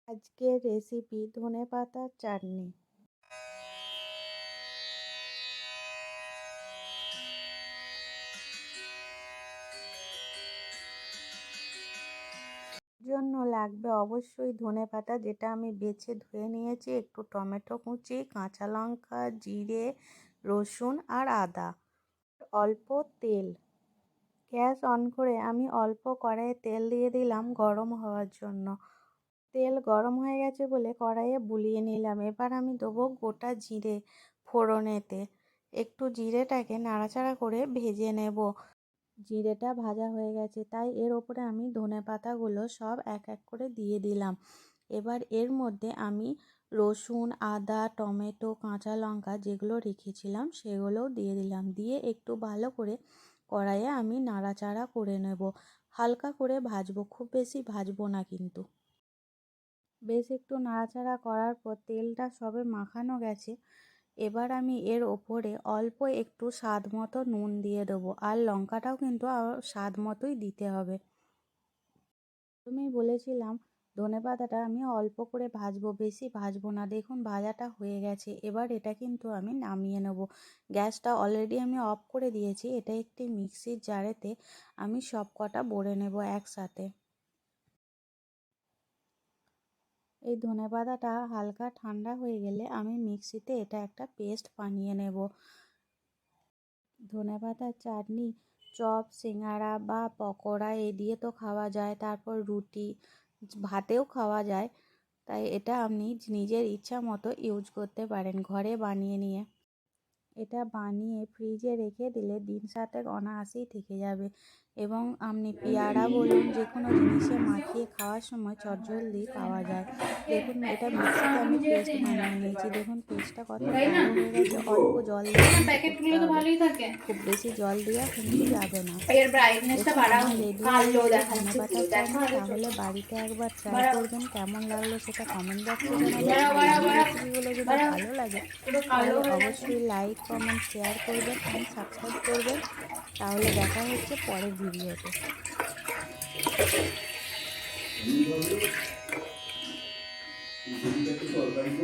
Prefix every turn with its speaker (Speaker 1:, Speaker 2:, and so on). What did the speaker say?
Speaker 1: আজকের রেসিপি ধনেপাতার চাটনি। জন্য লাগবে অবশ্যই ধনেপাতা, যেটা আমি বেছে ধুয়ে নিয়েছি, একটু টমেটো কুচি, কাঁচা লঙ্কা, জিরে, রসুন আর আদা, অল্প তেল। গ্যাস অন করে আমি অল্প কড়াইয়ে তেল দিয়ে দিলাম গরম হওয়ার জন্য। তেল গরম হয়ে গেছে বলে কড়াইয়ে বুলিয়ে নিলাম। এবার আমি দেবো গোটা জিরে ফোড়নেতে। একটু জিরেটাকে নাড়াচাড়া করে ভেজে নেব। জিরেটা ভাজা হয়ে গেছে, তাই এর ওপরে আমি ধনেপাতাগুলো সব এক এক করে দিয়ে দিলাম। এবার এর মধ্যে আমি রসুন, আদা, টমেটো, কাঁচা লঙ্কা যেগুলো রেখেছিলাম সেগুলোও দিয়ে দিলাম। দিয়ে একটু ভালো করে কড়াইয়ে আমি নাড়াচাড়া করে নেব। হালকা করে ভাজবো, খুব বেশি ভাজবো না কিন্তু। বেশ একটু নাড়াচাড়া করার পর তেলটা সবে মাখানো গেছে। এবার আমি এর ওপরে অল্প একটু স্বাদ মতো নুন দিয়ে দেবো, আর লঙ্কাটাও কিন্তু স্বাদ মতোই দিতে হবে। তুমি বলেছিলাম ধনেপাতাটা আমি অল্প করে ভাজবো, বেশি ভাজবো না। দেখুন ভাজাটা হয়ে গেছে। এবার এটা কিন্তু আমি নামিয়ে নেব। গ্যাসটা অলরেডি আমি অফ করে দিয়েছি। এটা একটি মিক্সির জারেতে আমি সব কটা বড়ে নেব একসাথে। এই ধনেপাতাটা হালকা ঠান্ডা হয়ে গেলে আমি মিক্সিতে এটা একটা পেস্ট বানিয়ে নেব। ধনেপাতার চাটনি চপ, সিঙ্গাড়া বা পকোড়া এই দিয়ে তো খাওয়া যায়, তারপর রুটি, ভাতেও খাওয়া যায়। তাই এটা আপনি নিজের ইচ্ছা মতো ইউজ করতে পারেন ঘরে বানিয়ে নিয়ে। এটা বানিয়ে ফ্রিজে রেখে দিলে দিন 7 অনায়াসেই থেকে যাবে। এবং আপনি পেয়ারা বলুন, যে কোনো জিনিসে মাখিয়ে খাওয়ার সময় চটজলদি পাওয়া যায়। দেখুন এটা মিক্সিতে আমি পেস্ট বানিয়ে নিয়েছি। দেখুন পেস্টটা কত গাঢ় হয়ে গেছে। অল্প জল দিয়ে কিন্তু করতে হবে, খুব বেশি জল দেওয়া কিন্তু যাবে না। দেখুন আমার রেডি হয়ে গেছে ধনেপাতার চাটনি। তাহলে বাড়িতে একবার ট্রাই করবেন, কেমন লাগলো সেটা কমেন্ট বক্সে জানাবেন। আর আমার রেসিপিগুলো যদি ভালো লাগে তাহলে অবশ্যই লাইক, কমেন্ট, শেয়ার করবেন এবং সাবস্ক্রাইব করবেন। তাহলে দেখা হচ্ছে পরের ভিডিওতে। তরকারি